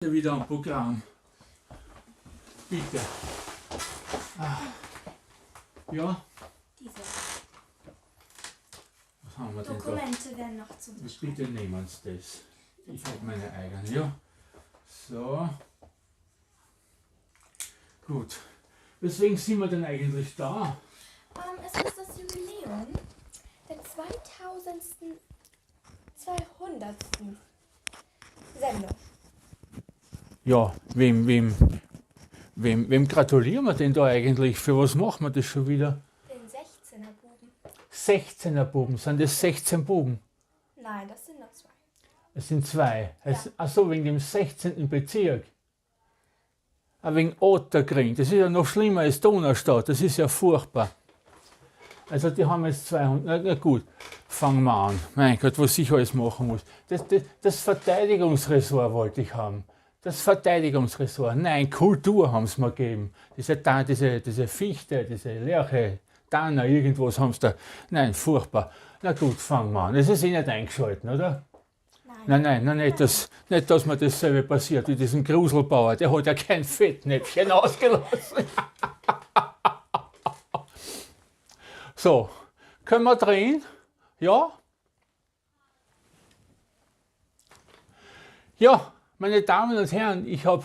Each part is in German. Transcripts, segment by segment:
Wieder am Programm. Bitte. Ja? Diese Was haben wir denn da? Dokumente werden noch zu unterschreiben. Bitte nehmen Sie das. Ich habe meine eigene. Ja. So. Gut. Weswegen sind wir denn eigentlich da? Es ist das Jubiläum der 200. Sendung. Ja, wem gratulieren wir denn da eigentlich? Für was machen wir das schon wieder? Den 16er Buben. 16er Buben. Sind das 16 Buben? Nein, das sind nur 2. Es sind 2. Ja. Achso, wegen dem 16. Bezirk. Wegen Otterkring. Das ist ja noch schlimmer als Donaustadt. Das ist ja furchtbar. Also die haben jetzt 200. Na gut, fangen wir an. Mein Gott, was ich alles machen muss. Das Verteidigungsressort wollte ich haben. Das Verteidigungsressort. Nein, Kultur haben sie mir gegeben. Diese Fichte, diese Lärche, Tanner, irgendwas haben sie da. Nein, furchtbar. Na gut, fangen wir an. Es ist eh nicht eingeschalten, oder? Nein, nicht, dass mir dasselbe passiert wie diesen Gruselbauer. Der hat ja kein Fettnäpfchen ausgelassen. So, können wir drehen? Ja? Ja, meine Damen und Herren, ich habe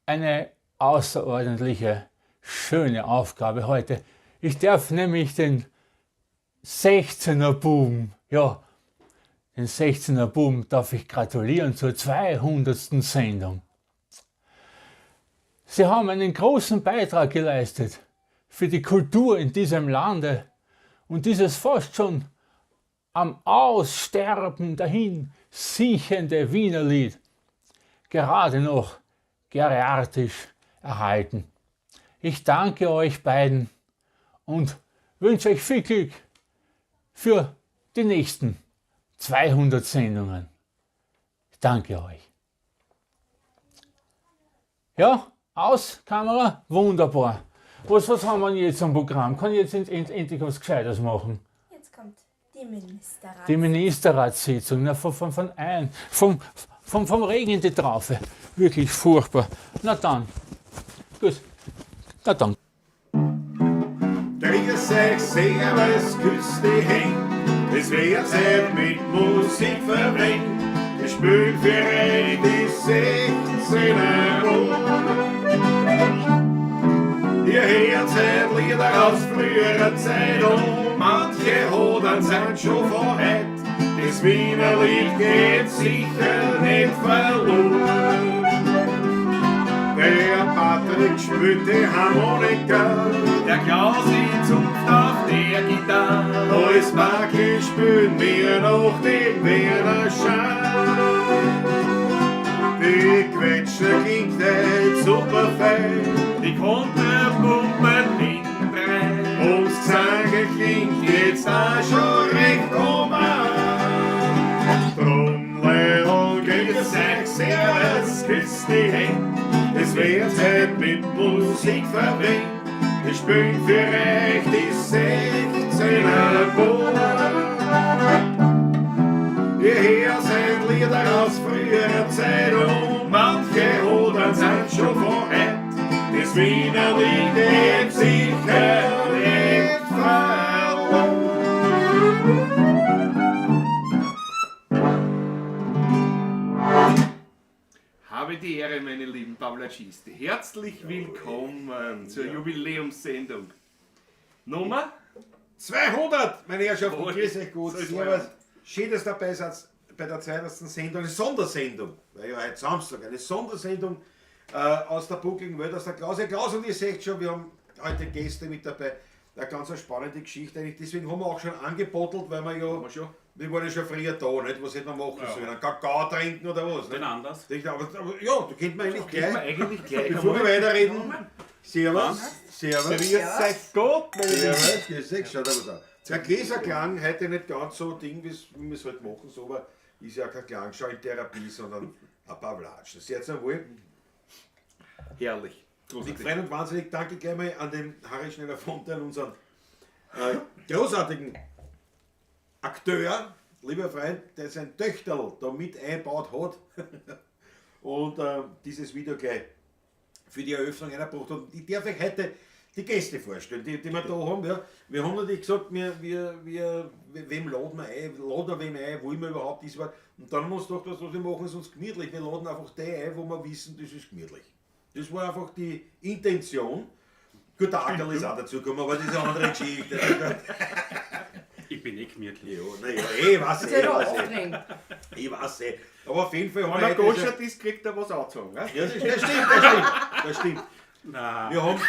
eine außerordentliche, schöne Aufgabe heute. Ich darf nämlich den 16er Buben, ja, den 16er Buben darf ich gratulieren zur 200. Sendung. Sie haben einen großen Beitrag geleistet für die Kultur in diesem Lande und dieses fast schon am Aussterben dahin siechende Wienerlied gerade noch geriatisch erhalten. Ich danke euch beiden und wünsche euch viel Glück für die nächsten 200 Sendungen. Ich danke euch. Ja, aus, Kamera, wunderbar. Was haben wir jetzt am Programm? Kann ich jetzt endlich was Gescheites machen? Jetzt kommt die Ministerrat. Die Ministerratssitzung, na, vom Regen in die Traufe. Wirklich furchtbar. Na dann, gut. Na dann. Grüß euch, servus, küss die Hände. Es wird Zeit mit Musik verbringen. Wir spielen für euch die 16er Buben. Ihr hört heute Lieder aus früherer Zeit und manche Hodern sind schon von heute. Das Wienerlied geht sicher nicht verloren. Der Patrick spielt die Harmonika, der Klaus zupft auf der Gitarre. Als Backe spielen wir noch den Werner Schein. Die Quetsche klingt echt super fein, die Konterpumpen hinten rein. Und das Gesang klingt jetzt auch schon recht human. Drum, Leute, grüß euch, servus, küsst die Hände. Es wird heute mit Musik verbringt. Ich spiel für euch die 16er Buben. Ihr hört ein Lieder aus früherer Zeit und manche Hodern sind schon von heute. Das Wienerlied geht sicher nicht verloren. Habe die Ehre, meine lieben Pavlacisti. Herzlich willkommen zur Jubiläumssendung. Nummer? 200, meine Herrschaften, Oh, grüß euch gut. so ist Servus. Schön, dass ihr dabei seid bei der 200. Sendung, eine Sondersendung, weil ja heute Samstag, eine Sondersendung aus der Buckligen Welt, aus der Klaus. Ja, Klaus, und ihr seht schon, wir haben heute Gäste mit dabei, eine ganz spannende Geschichte eigentlich. Deswegen haben wir auch schon angebottelt, weil wir ja, wir waren ja schon früher da, nicht? Was hätten wir machen sollen? Einen Kakao trinken oder was? Den Nicht? anders. Aber ja, da könnte man eigentlich gleich. Bevor wir einmal. weiterreden, Servus, Servus. Grüß euch Gott, meine Lieben. Servus, grüß euch, schaut aber da. Der Gläserklang heute nicht ganz so Ding, wie wir es halt machen, so, aber ist ja kein Klangschau in Therapie, sondern ein paar Latschen. Sehr zum Wohl. Herrlich. Ich freue mich wahnsinnig, danke gleich mal an den Harry Schneller-Fontein, unseren großartigen Akteur, lieber Freund, der sein Töchterl da mit einbaut hat. und dieses Video gleich für die Eröffnung einer Brucht. Und ich darf euch heute die Gäste vorstellen, die wir da haben. Ja. Wir haben natürlich gesagt, wem laden wir ein, wollen wir überhaupt das war. Und dann haben wir uns gedacht, was wir machen, ist uns gemütlich. Wir laden einfach die ein, wo wir wissen, das ist gemütlich. Das war einfach die Intention. Gut, der Ackerl ist auch dazu gekommen, aber das ist eine andere Geschichte. Ich bin gemütlich. Ja, naja, ich weiß. Aber auf jeden Fall haben Wenn wir er heute Goschert ist, kriegt er was angezogen. Ne? Ja, das stimmt. Nein. Wir haben,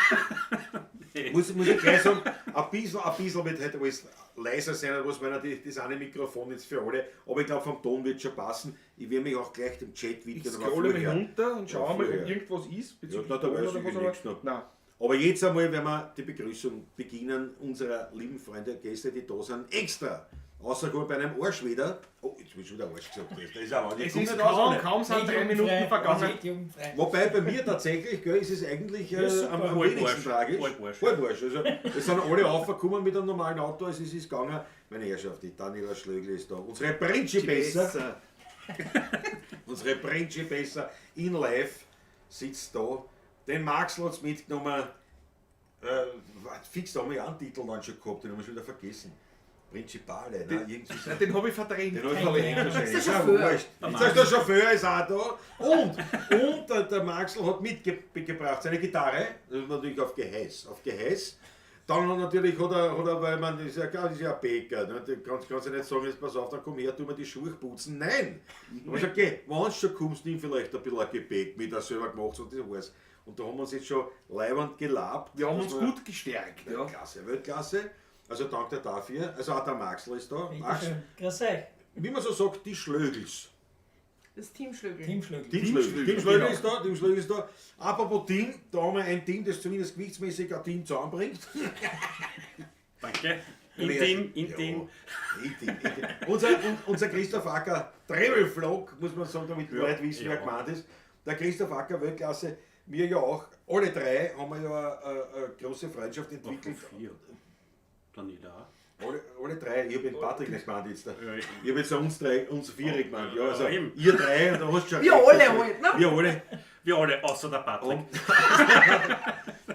muss ich gleich sagen, ein bisschen wird heute alles leiser sein, was weil das eine Mikrofon jetzt für alle, aber ich glaube vom Ton wird schon passen. Ich werde mich auch gleich dem Chat Ich widmen. scrolle mich runter und schaue mal, ob vorher. irgendwas ist. Ja, da weiß ich nichts noch. Nein. Aber jetzt einmal werden wir die Begrüßung beginnen unserer lieben Freunde, Gäste, die da sind, extra. Außer gut bei einem Arschweder. Oh, jetzt will ich schon wieder Arsch gesagt. Das ist auch, Es ist kaum sind 3 Minuten vergangen. Wobei bei mir tatsächlich, gell, ist es eigentlich am wenigsten tragisch. Halbarsch. Also, es sind alle aufgekommen mit einem normalen Auto, es ist gegangen. Meine Herrschaft, die Daniela Schlögl ist da. Unsere Principessa. Unsere Principessa in live sitzt da. Den Maxl hat es mitgenommen. Fix, da haben wir ja einen Titel dann schon gehabt, den haben wir schon wieder vergessen. Principale, ne? Irgendwie so. Den habe ich verdrängt. Den habe ich verlinkt wahrscheinlich. Ist der Chauffeur? Wurscht. Der Chauffeur ist auch da. Und der Maxl hat mitgebracht seine Gitarre. Das ist natürlich auf Geheiß. Dann hat er, weil man, das ist ja ein Bäcker. Ne? Du kannst ja nicht sagen, jetzt pass auf, dann komm her, tu mir die Schuhe putzen. Nein! Ich habe gesagt, geh, wenn du schon kommst, nimm vielleicht ein bisschen ein Gebäck mit, das selber gemacht und das war's. Und da haben wir uns jetzt schon leibend gelabt. Wir haben uns gut gestärkt. Ja. Weltklasse. Also danke dafür. Also auch der Maxl ist da. Max, Grüß euch. wie man so sagt, die Schlögels. Das Team Schlögl. Team Schlögel ist da, Team Schlögel ist da. Apropos Team, da haben wir ein Team, das zumindest gewichtsmäßig ein Team zusammenbringt. Danke. Intim. Intim. Unser Christoph Acker Travel-Vlog, muss man sagen, damit die Leute wissen, wer gemeint ist. Der Christoph Acker Weltklasse, wir ja auch, alle drei haben wir ja eine große Freundschaft entwickelt. Daniela. Alle drei, ich habe den Patrick nicht gemeint jetzt. Ja, Ich habe jetzt uns vier gemeint. Ja, also eben. ihr drei, und da hast du schon Wir recht, alle also, halt, ne? Wir alle. Wir alle, außer der Patrick.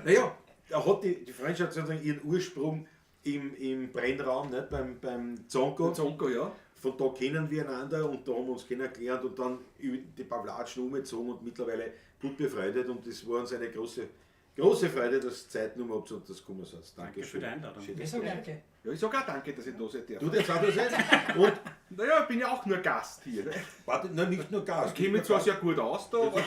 Naja, da hat die Freundschaft sozusagen ihren Ursprung im Brennraum, nicht? Beim Zonko. Zonko, ja. Von da kennen wir einander und da haben wir uns kennengelernt und dann über die Pavlatschen umgezogen und mittlerweile gut befreundet und das war uns eine große Freude, dass Zeit genommen habt und das kommen seid. Danke für die Einladung. Schön, Ich dass sag du danke. Ja, ich sage auch danke, dass ich da sein darf. Du darfst auch da sein. Und Naja, ich bin ja auch nur Gast hier. Ne? warte, nein, nicht nur Gas. Ich kenne mich zwar sehr gut aus da, aber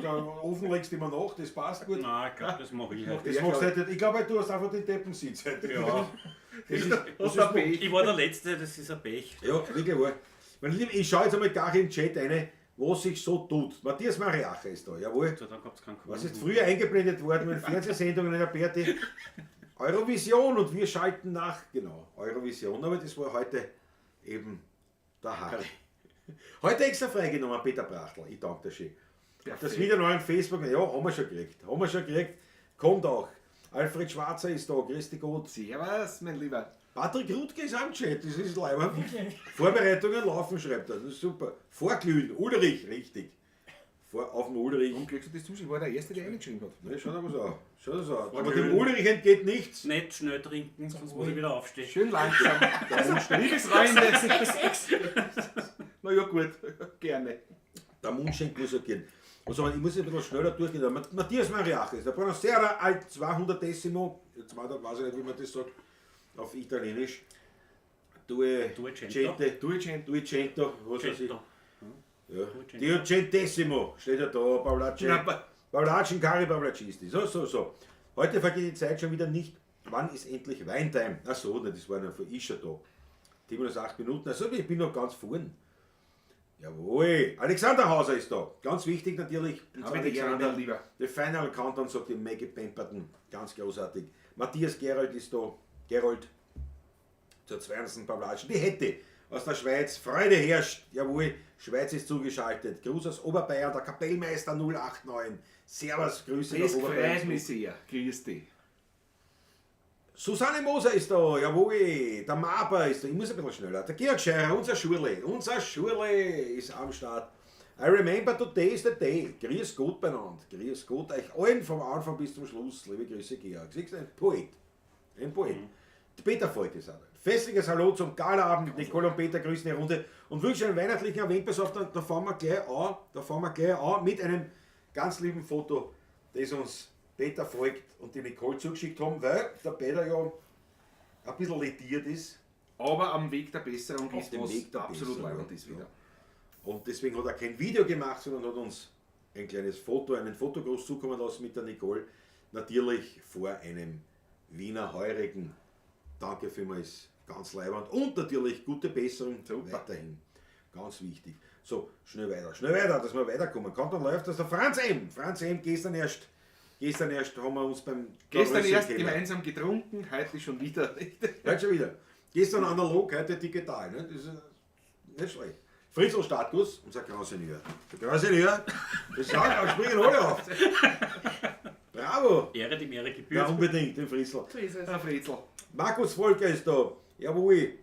Der Ofen legst du immer nach, das passt gut. Nein, ich glaube, das mache ich halt. Das machst du heute, ich glaube, du hast einfach den Deppensitz heute. Ja. Das ist, hast du ein Pech. Ich war der Letzte, das ist ein Pech. ja, wirklich wahr. Meine Lieben, ich schaue jetzt einmal gar im Chat rein, was sich so tut. Matthias Mariacher ist da, jawohl. So, dann gab es keinen Was ist früher eingeblendet worden in Fernsehsendungen in der Berti? Eurovision und wir schalten nach, genau, Eurovision, aber das war heute eben der Harry. Heute extra freigenommen, Peter Brachtl, ich danke dir schön. Das wieder neu auf Facebook, ja, haben wir schon gekriegt, kommt auch. Alfred Schwarzer ist da, grüß dich Gott. Servus, mein Lieber. Patrick Rutke ist am Chat, das ist leider. Vorbereitungen laufen, schreibt er, das ist super. Vorglühen, Ulrich, richtig. Auf dem Ulrich. Warum kriegst du das zu? Ich war der Erste, der eingeschrieben hat. Ne, schau dir mal so an. Aber Vorglühen. dem Ulrich entgeht nichts. Nicht schnell trinken, sonst muss ich wieder aufstehen. Schön langsam. Liebes Freunde. Na ja, gut, gerne. Der Mundschenk muss ja gehen. Also, ich muss ein bisschen schneller durchgehen. Matthias Mariachi ist der Buonasera al 200-Decimo. Jetzt weiß ich nicht, wie man das sagt auf Italienisch. Duecento, was weiß ich. Ja. Duecentesimo steht ja da, Paulacci, Cari Paulacisti. So. Heute vergeht die Zeit schon wieder nicht. Wann ist endlich Weintime? Achso, das war noch für ich schon da. Die minus 8 Minuten. Also, ich bin noch ganz vorn. Jawohl, Alexander Hauser ist da. Ganz wichtig natürlich. Habe ich dich gerne, lieber. Der Final Countdown sagt die Maggie Pemberton. Ganz großartig. Matthias Gerold ist da. Gerold zur 20. Pavlatschen. Die hätte aus der Schweiz. Freude herrscht. Jawohl, Schweiz ist zugeschaltet. Gruß aus Oberbayern, der Kapellmeister 089. Servus, Grüße Das nach Oberbayern. freut mich sehr. Grüß dich. Susanne Moser ist da, jawohl, der Maber ist da, ich muss ein bisschen schneller. Der Georg Scheurer, unser Schurle ist am Start. I remember today is the day. Grüß Gott beieinander. Grüß Gott euch allen vom Anfang bis zum Schluss. Liebe Grüße, Georg. Siehst du, ein Poet. Ein Poet. Der Peter Volk ist auch da. Festliches Hallo zum Galaabend. Nicole und Peter grüßen die Runde und wünschen einen weihnachtlichen Advent. Pass auf, da fahren wir gleich an mit einem ganz lieben Foto, das uns Peter Volk und die Nicole zugeschickt haben, weil der Peter ja ein bisschen lediert ist. Aber am Weg der Besserung Auf ist dem was Weg der absolut Besserung, leibend ist wieder. ja. Und deswegen hat er kein Video gemacht, sondern hat uns ein kleines Foto, einen Fotogruß zukommen lassen mit der Nicole. Natürlich vor einem Wiener Heurigen. Danke vielmals, ganz leibend. Und natürlich gute Besserung weiterhin. Ganz wichtig. So, schnell weiter, dass wir weiterkommen. Kommt dann läuft das der Franz M. Franz M. Gestern erst haben wir uns beim Gestern erst Größenkeller- gemeinsam getrunken, heute schon wieder. Heute schon wieder. Gestern analog, heute digital. Ne? Das ist nicht schlecht. Fritzl Status, unser Grausenieur. Der Grausenieur, das springen alle auf. Bravo. Ehre, die Ehre Ja, gebührt. unbedingt, den Fritzl. So ist es. Herr Fritzl. Markus Volker ist da. Jawohl.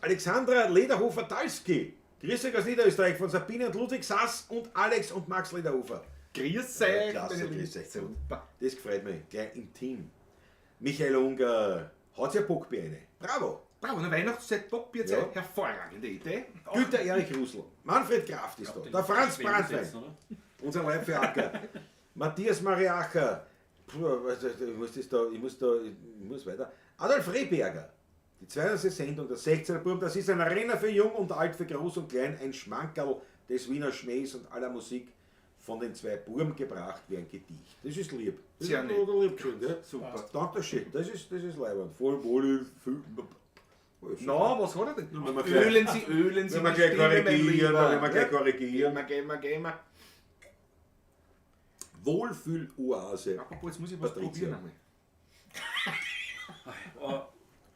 Alexandra Lederhofer-Talski. Grüß euch aus Niederösterreich von Sabine und Ludwig Sass und Alex und Max Lederhofer. Grüß Ja, euch. klasse, meine grüß Lieben. euch. Super. Das gefreut mich, gleich im Team. Michael Unger, hat's ja Bock bei eine. Bravo. Bravo, eine Weihnachtszeit Bockbierzeit. Ja. Hervorragende Idee. Günther Erich Rusl. Manfred Kraft ist da. Der Franz Brandwein. Setzen, oder? Unser Leib für Acker. Matthias Mariacher. Ich muss weiter. Adolf Rehberger. Die 200. Sendung, der 16er Burm. Das ist ein Renner für Jung und Alt, für Groß und Klein. Ein Schmankerl des Wiener Schmähs und aller Musik von den zwei Burm gebracht wie ein Gedicht. Das ist lieb. Das Sehr ist nett. lieb schön, ja? Super. Dankeschön. Das ist leibend. Voll wohl. Na, was hat er denn? Wenn wir gleich- Ölen Sie Wenn die wir gleich Stimme, mein korrigieren, Lieber. wenn wir gleich Ja? korrigieren. Gehen wir. Wohlfühloase. Apropos, jetzt muss ich was Patricia. probieren einmal.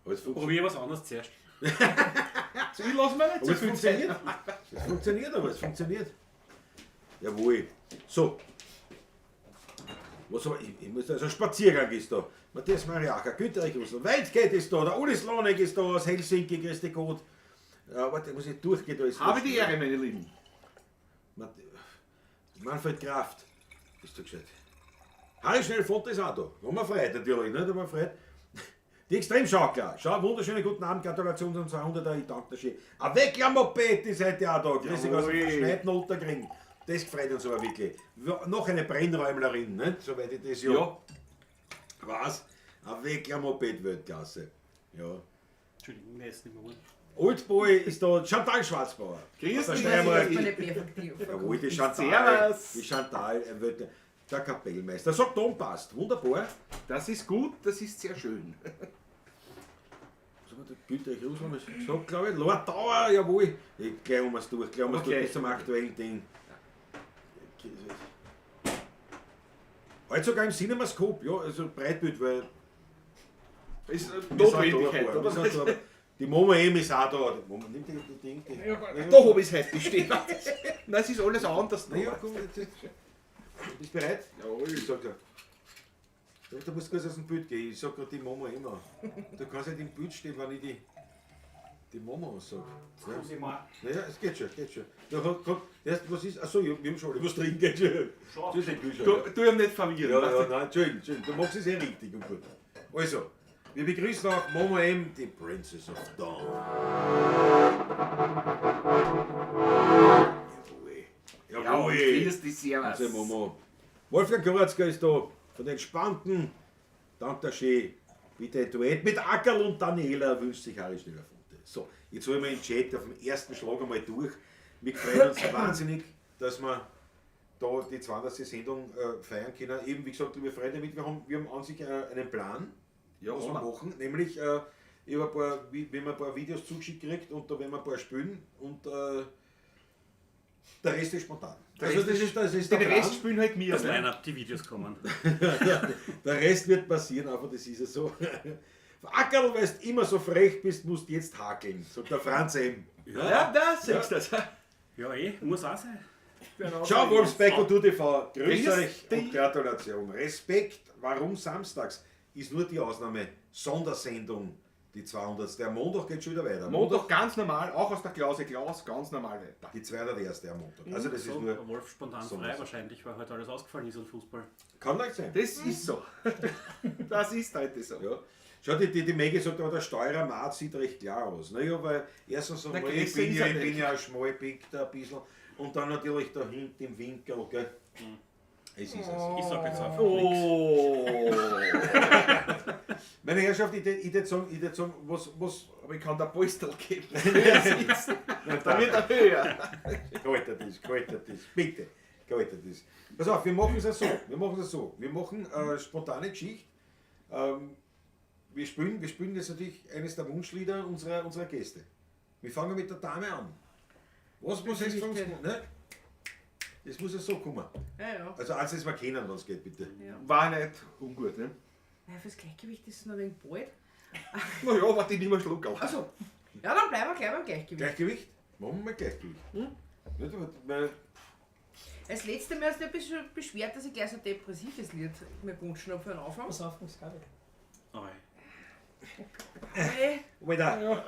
Alles funktioniert. Probier was anderes zuerst. So, ich lasse mir nicht Aber so es viel funktioniert. Zeit. Es funktioniert, aber es funktioniert. Jawohl. So. Was aber, ich muss, also Spaziergang ist da. Matthias Mariacher, Günther Erich Rusl, Waldgate ist da, der Uli Slonek ist da aus Helsinki, grüß dich Gott. Warte, muss ich durchgehen, da ist Habe was. die Ehre, meine Lieben. Manfred Kraft, ist da gescheit. Harry Schnellfont ist auch da. Haben wir Freude natürlich, nicht? Haben wir Freude. Die Extremschaukler. Schau, wunderschönen guten Abend, Gratulation zum 200er, ich danke dir schön. Ein Weckler-Moped ist heute auch da. Grüß dich aus dem Jawohl. verschneiten Unterkring. Das gefreut uns aber wirklich. Noch eine Brennräumlerin, nicht? Soweit ich das Ja. Was? Ein Weckler-Moped Weltklasse. Ja. Entschuldigung, mir ist nicht mehr wohl. Oldboy ist da, Chantal Schwarzbauer. Grüß Aus der dich, Steiermark. Ich bin nicht perfektiv. Jawohl, die Chantal. Servus. Die Chantal, der Kapellmeister. Sagt, Tom passt. Wunderbar. Das ist gut, das ist sehr schön. Was haben wir da? Günther Rusl haben wir gesagt, glaube ich. Lord Dauer, jawohl. Gleich um es durch, Okay. bis zum aktuellen Ding. Heute sogar im Cinemascope, ja, also Breitbild, weil. Ist wir sind Notwendigkeit, da, wir sind oder? da. Die Momo M ist auch da. Die Momo nimmt die Ding. Da habe ich es heute stehen. Nein, es ist alles anders. Na ja, komm, jetzt. Bist du bereit? Jawohl. Ich sag dir. Du musst kurz aus dem Bild gehen. Ich sag gerade die Momo immer. Du kannst nicht im Bild stehen, wenn ich die Momo aussage. Ja. Naja, es geht schon, geht schon. Was ist? Achso, wir haben schon alle was drin, geht schon. Das ist ein Kühlschrank. Du ihn nicht verwirren. Ja, nein, Entschuldigung, du machst es richtig und gut. Also, wir begrüßen auch Momo M, die Princess of Dawn. Jawohl. Grüß dich, servus. Also Momo. Wolfgang Koratzka ist da, von den Entspannten. Dank der Schee. Bitte ein Duett mit Ackerl und Daniela wünscht sich Harry Schnellerfunte. So, jetzt holen wir den Chat auf dem ersten Schlag einmal durch. Wir freuen uns wahnsinnig, dass wir da die 200. Sendung feiern können. Eben, wie gesagt, liebe Freunde, wir haben an sich einen Plan, Ja, was wir machen. Nämlich, ich habe ein paar, wenn man ein paar Videos zugeschickt kriegt und da werden wir ein paar spielen und der Rest ist spontan. Also das ist der Den Plan. Rest spielen halt mir. Das Ne? Line-Up, die Videos kommen. Der Rest wird passieren, aber das ist ja so. Ackerl, weil du immer so frech bist, musst jetzt hakeln, sagt der Franz M. Ja, da siehst du das. Ja, muss auch sein. Ciao, Wolfsbeck und UTV. Grüß Grüß euch dich. und Gratulation. Respekt, warum samstags ist nur die Ausnahme. Sondersendung Die 200. Am Montag geht schon wieder weiter. Montag ganz normal, auch aus der Klause Klaus, ganz normal weiter. Die 201. am Montag. Also das ist So, nur. Wolf spontan so frei was. wahrscheinlich, weil heute alles ausgefallen ist und Fußball. Kann leicht sein. Das ist so. Das ist heute so. Ja. Schau, die Maggie sagt, aber der Steuerermat sieht recht klar aus. Naja, weil erstens einmal, ich Größe bin ist ja, er ich bin nicht. ja ein Schmalpick da ein bisschen. Und dann natürlich da hinten im Winkel, gell. Es ist es. Ich sag jetzt einfach Oh. Meine Herrschaft, ich würde sagen, was Aber ich kann da Polster geben. Nein, Da wird er höher. Kalter das, bitte. Kalter das. Pass auf, wir machen es so. Wir machen eine spontane Geschichte. Wir spielen jetzt natürlich eines der Wunschlieder unserer Gäste. Wir fangen mit der Dame an. Was muss jetzt von uns kommen? Ne? Das muss ja so kommen. Ja. Also als es mal kennen, wenn es geht, bitte. War nicht ungut, ne? Nein, fürs Gleichgewicht ist es noch ein wenig bald. Naja, warte, ich nehme einen Schluck auf. Also, ja, dann bleiben wir gleich beim Gleichgewicht. Gleichgewicht? Machen wir mal Gleichgewicht. Nicht, weil- Das letzte Mal hast du ein bisschen beschwert, dass ich gleich so ein depressives Lied mir gewünscht habe für einen Anfang. Pass auf, muss Kabel. Hey, Alter,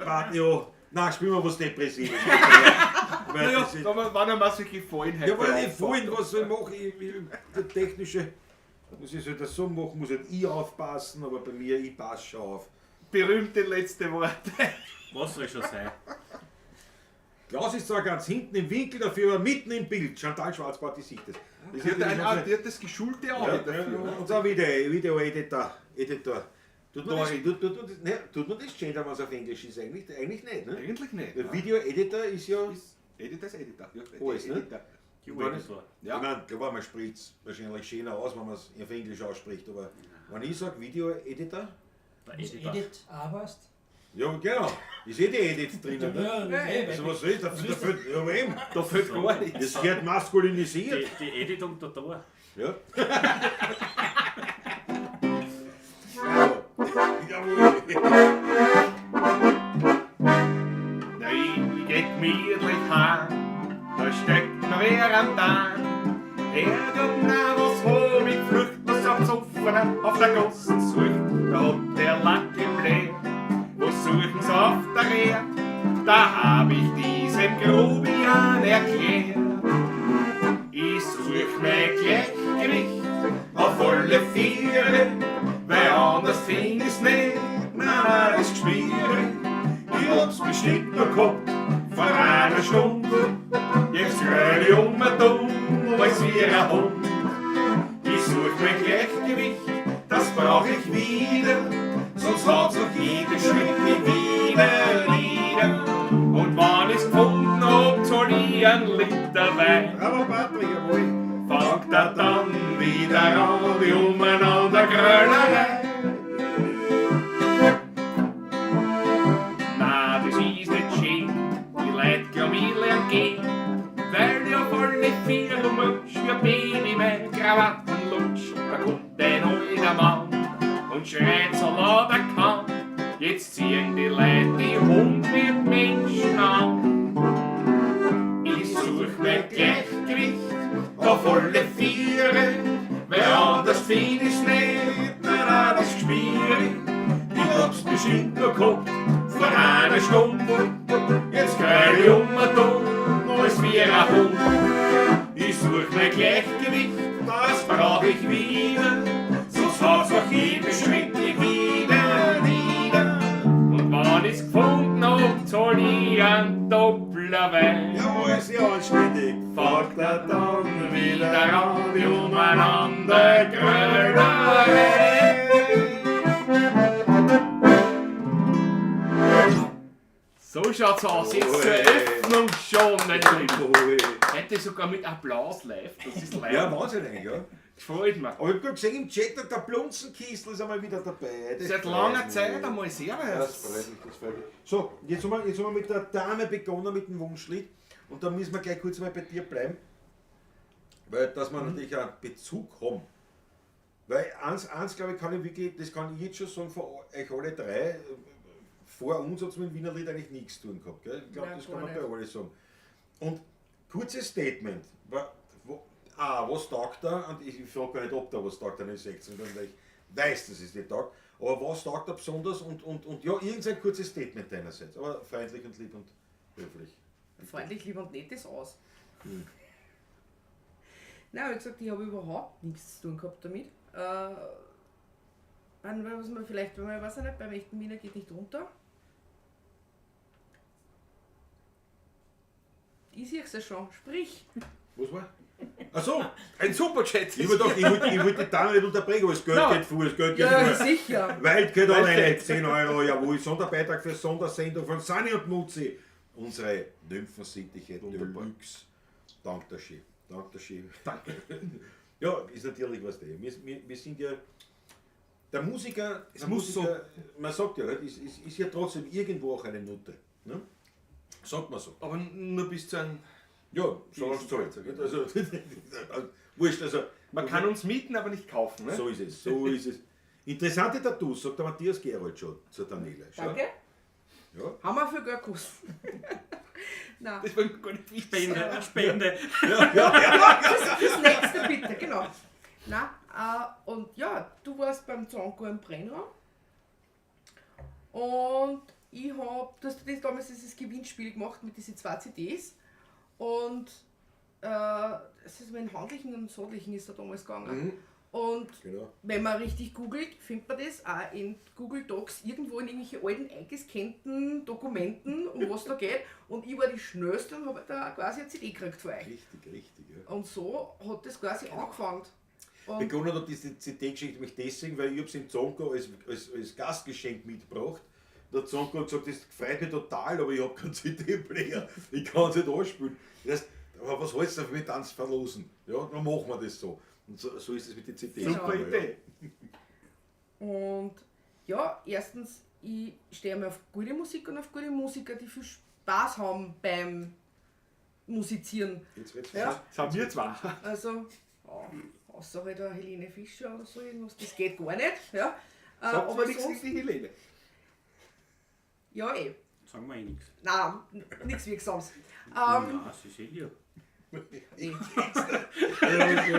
warte, ja. Nein, spielen wir was Depressives. Weil Naja, das ist- wenn er mir so gefallen hat. Ja, weil ich vorhin, was soll ich machen? Der technische, muss ich halt das so machen, muss halt ich aufpassen, aber bei mir, ich passe schon auf. Berühmte letzte Worte. Was soll schon sein? Klaus ist zwar ganz hinten im Winkel, dafür aber mitten im Bild. Chantal Schwarzbart, die sieht das. Das Die ist hat das geschulte Auge ja, dafür. und so Video-Editor. Tut man das Gender, was auf Englisch ist? Eigentlich nicht, ne? Eigentlich nicht. Der Video-Editor ist ja... Editor ist Editor. Ja, Alles, ne? Editor. Editor. Ja. Ich meine, klar, man spricht es wahrscheinlich schöner aus, wenn man es auf Englisch ausspricht, aber wenn ich sage Video-Editor, Der Muss Editor. Edit A heißt. ja genau, ist die Edit drinnen, ne? Ja, Also was soll ich, da fehlt, ja eben, Da fällt gar nichts. das wird maskulinisiert. Die Editung da da. Ja. Jawohl. Nein, geht gemütlich heim, da steckt mir wer am Tag. Er tut na was hab ich geflucht, was am Sofa auf der Gasse sucht. Da hat der Lack im Leer, was suchen sie auf der Rehe? Da hab ich diesem Grobian erklärt. Ich such mein Gleichgewicht auf alle Viere, weil anders find ich's nicht, nein, das ist schwierig. Ich hab's bestimmt noch gehabt, vor einer Stunde. Jetzt renn ich dumm, als wie ein Hund. Ich such mein Gleichgewicht, das brauch ich wieder, sonst hat's noch jeden Schritt wieder. Und wann ich's gefunden hab, zahl ich einen Liter Wein. Aber Patrick, jawohl. Fangt er dann wieder an, die umeinander Grölerei. Na, das ist nicht schön, die Leute glauben, ich lern gehen, weil ich auf alle vier rumrutsch, wie ein Baby mein Krawattenlutsch. Da kommt ein alter Mann und schreit so laut er kann, jetzt ziehen die Leute die Hund mit Menschen an. Ich such mein Gleichgewicht auf alle Viere, weil anders find ich's nicht, nein, das ist schwierig. Ich hab's bestimmt noch gehabt, vor einer Stunde, jetzt greil ich dumm, als wie ein Hund. Ich such mein Gleichgewicht, das brauch ich wieder, sonst hat's auch jeden Schritt wieder. Und wenn ich's gefunden hab, zahl ich einen Doppler Wein. Jawohl, sehr anständig. Fängt er dann wieder an, die umeinander Grölerei. So schaut's aus, jetzt zur Eröffnung schon nicht drin. Jawohl. Hätte sogar mit Applaus live, das ist live. Ja, Wahnsinn eigentlich, ja. Gefreut mich. Aber ich hab gerade gesehen, im Chat, der Blunzenkistel ist einmal wieder dabei. Das Seit freut langer mich. Zeit einmal Das seriös. freut mich, das freut mich. So, jetzt haben wir mit der Dame begonnen, mit dem Wunschlied. Und da müssen wir gleich kurz mal bei dir bleiben. Weil, dass wir natürlich einen Bezug haben. Weil eins glaube ich, kann ich wirklich, das kann ich jetzt schon sagen, von euch alle drei, vor uns hat es mit dem Wiener Lied eigentlich nichts zu tun gehabt. Gell? Ich glaube, Nein, das kann gar man bei nicht. allen sagen. Und kurzes Statement. Was taugt da? Und ich frage gar nicht, ob da was taugt an den 16. weiß, dass es dir taugt. Aber was taugt da besonders? Und ja, irgendein kurzes Statement deinerseits. Aber freundlich und lieb und höflich. Freundlich, lieb und nett ist aus. Nein, wie gesagt, ich habe überhaupt nichts zu tun gehabt damit. Was man vielleicht, wenn man, weiß ich nicht, beim echten Wiener geht nicht runter. Ich sehe es ja schon, sprich. Was war? Achso, Ein Superchat. ich wollte die Dame nicht unterbrechen, aber das Geld geht vor, das Geld geht Ja, vor. sicher. Weit geht alleine 10 €, jawohl. Sonderbeitrag für Sondersendung von Sani und Mutzi. Unsere Nymphensittiche Deluxe. Dank der Chef. Dank der Chef. Danke. Ja, ist natürlich was der. Wir sind ja. Der Musiker, man sagt ja, ist ja trotzdem irgendwo auch eine Nutte. Ne? Sagt man so. Aber nur bis zu einem. Ja, so ist es. Also, wurscht, also. Man kann uns mieten, aber nicht kaufen. Ne? So ist es, so ist es. Interessante Tattoos, sagt der Matthias Gerold schon zur Daniela. Schau. Danke. Ja. Haben wir für Geld gekostet. Nein. Das war gar nicht wichtig. Spende, Spende. Das nächste bitte, genau. Nein, und ja, du warst beim Zonko im Brennraum. Und ich habe, du hast das damals dieses Gewinnspiel gemacht mit diesen 2 CDs. Und es ist in Handlichen und Sottlichen ist da damals gegangen. Und Genau. wenn man richtig googelt, findet man das auch in Google Docs irgendwo in irgendwelche alten eingescannten Dokumenten, um was da geht. Und ich war die Schnellste und habe da quasi eine CD gekriegt für euch. Richtig, ja. Und so hat das quasi angefangen. Und Begonnen hat diese CD-Geschichte nämlich deswegen, weil ich habe es im Zonko als Gastgeschenk mitgebracht. Der Zonko hat gesagt, das freut mich total, aber ich habe keinen CD-Player, ich kann es nicht anspielen. Das heißt, aber was hältst du davon mit Tanz verlosen? Ja, dann machen wir das so. Und so ist es mit den CDs. Genau. Super Idee. Und ja, erstens, ich stehe mir auf gute Musik und auf gute Musiker, die viel Spaß haben beim Musizieren. Jetzt wird's Ja. Das haben wir zwar. Also, außer halt eine Helene Fischer oder so irgendwas, das geht gar nicht. Ja. Sagt Aber aber nichts sonst, gegen die Helene. ja Sagen wir eh nichts. nein, nichts Wirksames. Nein, sie ist eh lieb. Nee.